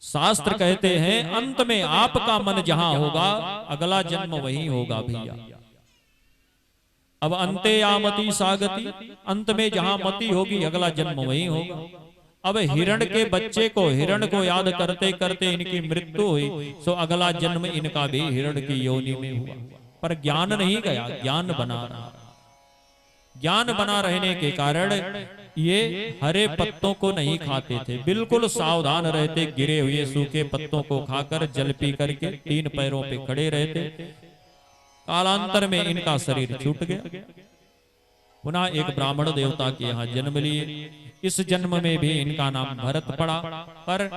शास्त्र कहते हैं अंत में आपका मन जहां होगा अगला जन्म वहीं होगा भैया। अब अंते यामति सागति, अंत में जहां मति होगी अगला जन्म वहीं होगा। अब हिरण के बच्चे को हिरण को याद करते करते इनकी मृत्यु हुई, सो अगला जन्म इनका भी हिरण की योनि में हुआ। पर ज्ञान नहीं गया, ज्ञान बना रहा। ज्ञान बना रहने के कारण ये हरे पत्तों को नहीं खाते थे, बिल्कुल सावधान रहते, गिरे हुए सूखे पत्तों को खाकर जल पी करके 3 पैरों पे खड़े रहते। कालांतर में इनका शरीर छूट गया, पुनः एक ब्राह्मण देवता के यहाँ जन्म लिए। इस जन्म में भी इनका नाम भरत पड़ा। पर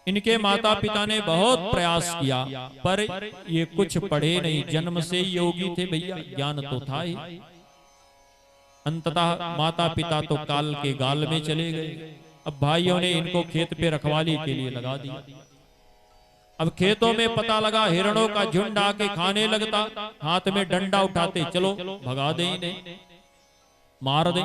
इनके माता पिता ने बहुत प्रयास किया, पर ये कुछ पढ़े नहीं, जन्म से योगी थे भैया, ज्ञान तो था ही। अंततः माता पिता तो काल के गाल में चले गए। अब भाइयों ने इनको खेत पे रखवाली के लिए लगा दिया। अब खेतों में पता लगा हिरणों का झुंड आके खाने लगता, हाथ में डंडा उठाते, चलो भगा दे इन्हें, मार दे।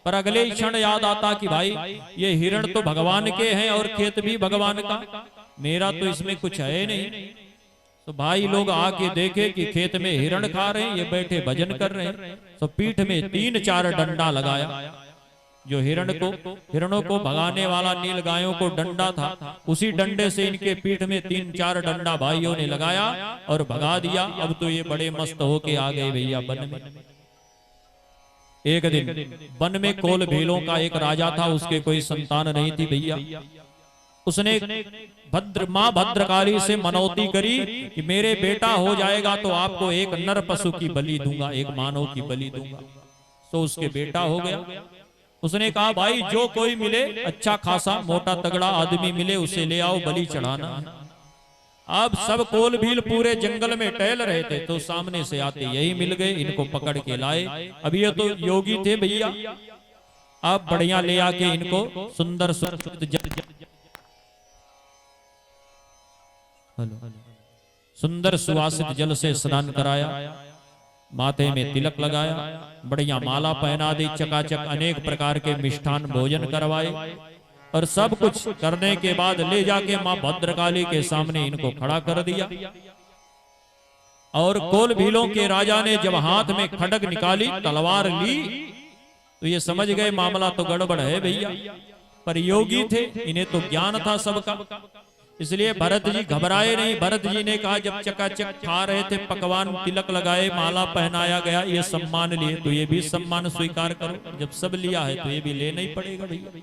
पर अगले क्षण याद आता कि भाई ये हिरण तो भगवान के हैं और खेत भी भगवान का, मेरा तो इसमें कुछ है नहीं। तो भाई लोग आके देखे कि खेत में हिरण खा रहे हैं, ये बैठे भजन कर रहे हैं। तो पीठ में 3-4 डंडा लगाया। जो हिरणों को भगाने वाला नील गायों को डंडा था, उसी डंडे से इनके पीठ में 3-4 डंडा भाइयों ने लगाया और भगा दिया। अब तो ये बड़े मस्त होके आ गए भैया वन में। एक दिन वन में कोल भीलों का एक राजा था, उसके कोई संतान नहीं थी भैया। उसने माँ भद्रकाली से मनौती करी कि मेरे बेटा हो जाएगा तो आपको एक नर पशु की बलि दूंगा, एक मानव की बलि दूंगा। तो उसके बेटा हो गया। उसने कहा भाई जो कोई मिले, अच्छा खासा मोटा तगड़ा आदमी मिले, उसे ले आओ, बलि चढ़ाना है। अब सब कोल भील पूरे जंगल में टहल रहे थे, तो सामने से आते यही मिल गए, इनको पकड़ के लाए। अब ये तो योगी थे भैया। अब बढ़िया ले आके इनको सुंदर सुंदर सुवासित जल से स्नान कराया, माथे में तिलक लगाया, बढ़िया माला पहना दी, चकाचक अनेक प्रकार के मिष्ठान भोजन करवाए। और सब कुछ करने के बाद ले जाके माँ भद्रकाली के सामने इनको खड़ा कर दिया। और कोल भीलों के राजा ने जब हाथ में खड्ग निकाली, तलवार ली, तो ये समझ गए मामला तो गड़बड़ है भैया। पर योगी थे, इन्हें तो ज्ञान था सबका, इसलिए भरत जी घबराए नहीं। भरत जी ने कहा जब चकाचक खा रहे थे, पकवान तिलक लगाए, माला पहनाया गया, ये सम्मान लिए तो ये भी सम्मान स्वीकार करो। जब सब लिया है तो ये भी लेना ही पड़ेगा भैया।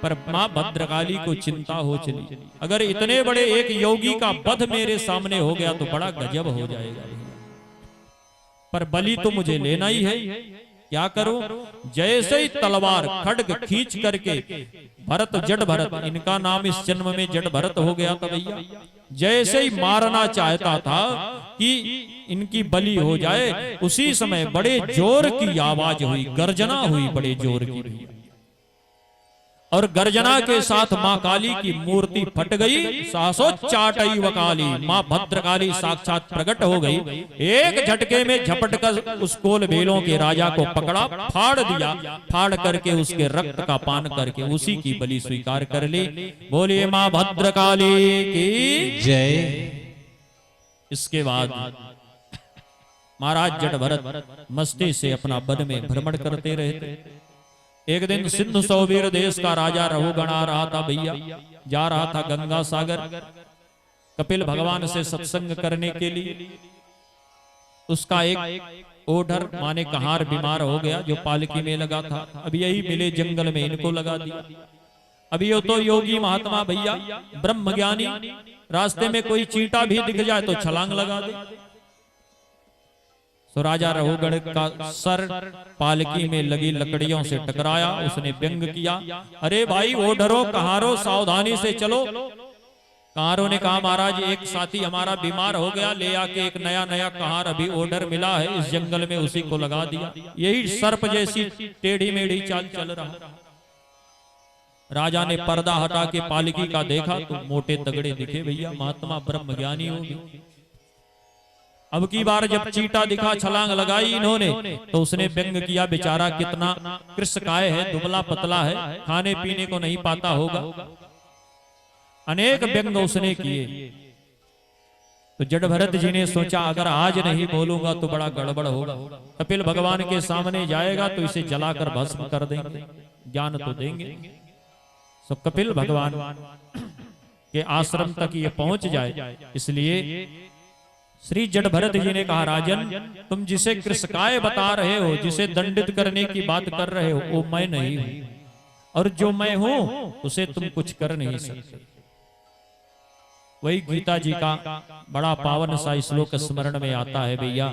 पर माँ भद्रकाली को चिंता हो चली, अगर इतने बड़े एक योगी का वध मेरे सामने हो गया तो बड़ा गजब हो जाएगा। पर बलि तो मुझे लेना ही है, क्या करूं? जैसे ही तलवार खड्ग खींच करके भरत, जड़ भरत, इनका नाम इस जन्म में जड़ भरत हो गया था भैया। जैसे ही मारना चाहता था कि इनकी बलि हो जाए, उसी समय बड़े जोर की आवाज हुई, गर्जना हुई बड़े जोर की भैया। और गर्जना के साथ माँ काली की मूर्ति फट गई। सासो चाटई वकाली, माँ भद्रकाली साक्षात प्रकट हो गई। एक झटके में झपट कर उस कोल भीलों के राजा को पकड़ा, फाड़ दिया, फाड़ करके उसके रक्त का पान करके उसी की बलि स्वीकार कर ली। बोलिए माँ भद्रकाली की जय। इसके बाद महाराज जड़ भरत मस्ती से अपना वन में भ्रमण करते रहते। एक दिन सिंधु सौवीर देश का राजा रहुगण आ रहा था भैया, जा रहा था गंगा सागर कपिल भगवान से सत्संग करने के लिए। उसका एक ओढ़र माने कहार बीमार हो गया, जो पालकी में लगा था। अब यही मिले जंगल में इनको लगा दिया। अभी ये तो योगी महात्मा भैया, ब्रह्म ज्ञानी, रास्ते में कोई चींटा भी दिख जाए तो छलांग लगा दे। तो राजा रहुगण का सर पालकी में लगी लकड़ियों से टकराया। उसने व्यंग किया, अरे भाई ओढ़रो कहारो सावधानी से चलो। कहारों ने कहा महाराज एक साथी हमारा बीमार हो गया, ले आके एक नया कहार अभी ओढ़र मिला है इस जंगल में, उसी को लगा दिया। यही सर्प जैसी टेढ़ी मेढ़ी चाल चल रहा। राजा ने पर्दा हटा के पालकी का देखा तो मोटे तगड़े दिखे भैया, महात्मा ब्रह्म ज्ञानी होगी। अब की बार जब चींटा दिखा, छलांग लगाई इन्होंने, तो उसने व्यंग किया, बेचारा कितना कृष्णकाय है, दुबला पतला है, खाने पीने को नहीं पाता होगा। अनेक व्यंग उसने किए। तो जड़ भरत जी ने सोचा अगर आज नहीं बोलूंगा तो बड़ा गड़बड़ होगा, कपिल भगवान के सामने जाएगा तो इसे जलाकर भस्म कर देंगे, ज्ञान तो देंगे। तो कपिल भगवान के आश्रम तक ये पहुंच जाए, इसलिए श्री जड़ भरत जी ने कहा राजन, तुम जिसे कृषकाय बता रहे हो, जिसे दंडित करने की बात कर रहे हो, वो मैं नहीं हूं, और जो मैं हूं उसे तुम कुछ कर नहीं सकते। वही गीता जी का बड़ा पावन सा श्लोक स्मरण में आता है भैया,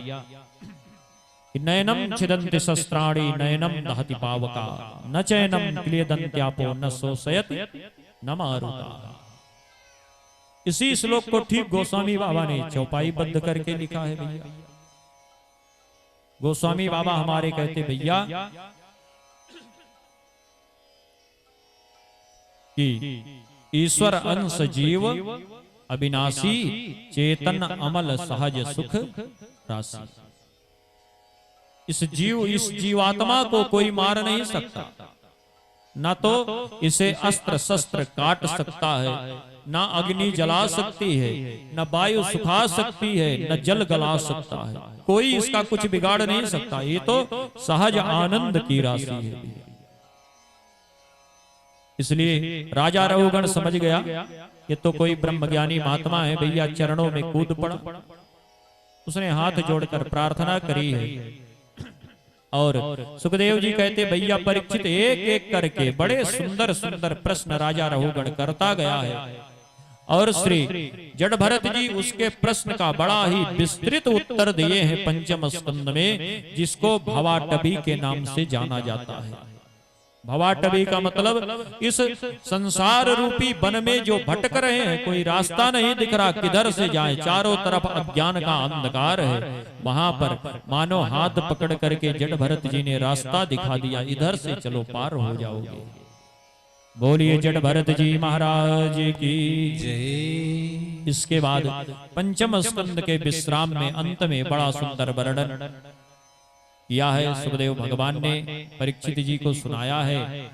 नयनम छिदन्ति शस्त्राणि नयनम दहति पावका न चैनम क्लियदन्त्यापो न शोषयत न मारुता। इसी श्लोक को ठीक गोस्वामी बाबा ने चौपाई बद्ध करके लिखा है भैया। गोस्वामी बाबा हमारे कहते भैया कि ईश्वर अंश जीव अविनाशी चेतन अमल सहज सुख राशि। इस जीवात्मा को कोई मार नहीं सकता, न तो इसे अस्त्र शस्त्र काट सकता है, न अग्नि जला सकती है, न वायु सुखा सकती है, न जल गला सकता है, कोई इसका कुछ बिगाड़ नहीं सकता। ये तो सहज आनंद की राशि है। इसलिए राजा रघुगण समझ गया ये तो कोई ब्रह्मज्ञानी महात्मा है भैया, चरणों में कूद पड़ा। उसने हाथ जोड़कर प्रार्थना करी है। और सुखदेव जी कहते भैया परीक्षित एक एक करके बड़े सुंदर सुंदर प्रश्न राजा रघुगण करता गया है, और श्री जड़ भरत जी उसके प्रश्न का बड़ा ही विस्तृत उत्तर दिए हैं पंचम स्कंद में, जिसको भवाटवी के नाम से जाना जाता है। भवाटवी का मतलब इस संसार रूपी वन में जो भटक रहे हैं, कोई रास्ता नहीं दिख रहा, किधर से जाएं, चारों तरफ अज्ञान का अंधकार है, वहां पर मानो हाथ पकड़ करके जड़ भरत जी ने रास्ता दिखा दिया, इधर से चलो पार हो जाओगे। बोलिए जड़ भरत जी महाराज की जय। इसके बाद पंचम स्कंद के विश्राम में अंत में बड़ा सुंदर वर्णन किया है सुखदेव भगवान ने, परीक्षित जी को सुनाया है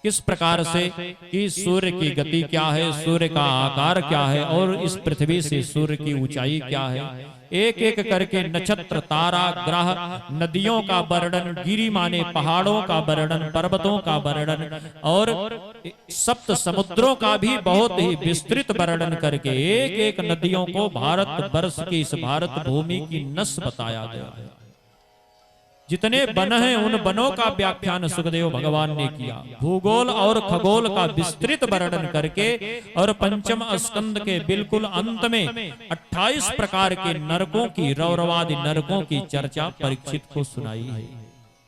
किस प्रकार से कि सूर्य की गति क्या है, सूर्य का आकार क्या है, और इस पृथ्वी से सूर्य की ऊंचाई क्या है। एक एक करके नक्षत्र तारा ग्रह नदियों का वर्णन, गिरी माने पहाड़ों का वर्णन, पर्वतों का वर्णन, और सप्त समुद्रों का भी बहुत ही विस्तृत वर्णन करके एक एक नदियों को भारत वर्ष की, इस भारत भूमि की नस बताया गया है। जितने वन हैं उन वनों का व्याख्यान सुखदेव भगवान ने किया, भूगोल और खगोल का विस्तृत वर्णन करके, और पंचम स्कंद के बिल्कुल अंत में 28 प्रकार के नरकों की, रौरवादी नरकों की चर्चा परीक्षित को सुनाई है।